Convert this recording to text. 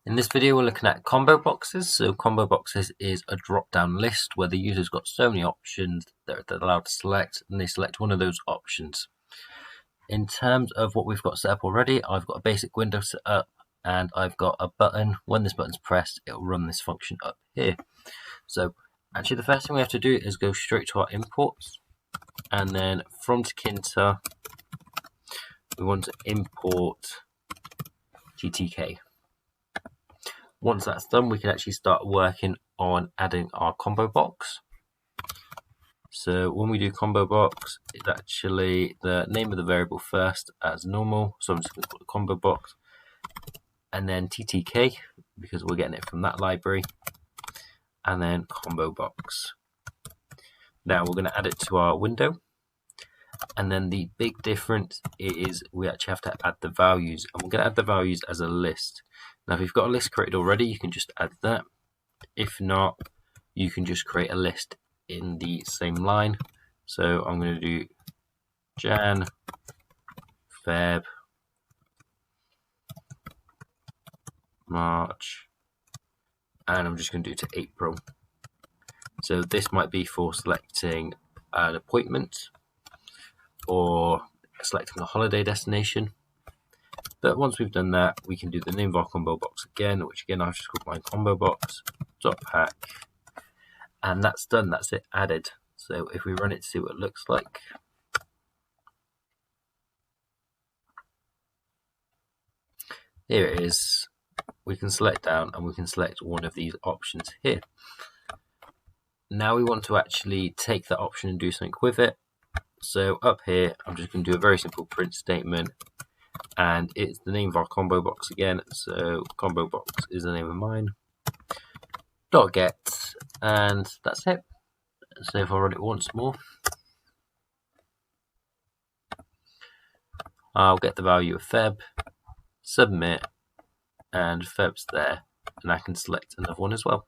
In this video, we're looking at combo boxes. So combo boxes is a drop-down list where the user's got so many options that they're allowed to select, and they select one of those options. In terms of what we've got set up already, I've got a basic window set up, and I've got a button. When this button's pressed, it'll run this function up here. So actually, the first thing we have to do is go straight to our imports, and then from Tkinter, we want to import ttk. Once that's done, we can actually start working on adding our combo box. So when we do combo box, it's actually the name of the variable first as normal. So I'm just going to call it combo box, and then ttk because we're getting it from that library, and then combo box. Now we're going to add it to our window, and then the big difference is we actually have to add the values, and we're going to add the values as a list. Now, if you've got a list created already, you can just add that. If not, you can just create a list in the same line. So I'm going to do Jan, Feb, March, and I'm just going to do to April. So this might be for selecting an appointment or selecting a holiday destination. But once we've done that, we can do the name of our combo box again, which again I've just called my comboBox.pack, and that's done. That's it added. So if we run it to see what it looks like, here it is. We can select down and we can select one of these options here. Now we want to actually take that option and do something with it. So up here, I'm just going to do a very simple print statement. And it's the name of our combo box again. So combo box is the name of mine. .get, and that's it. So if I run it once more, I'll get the value of Feb, submit, and Feb's there, and I can select another one as well.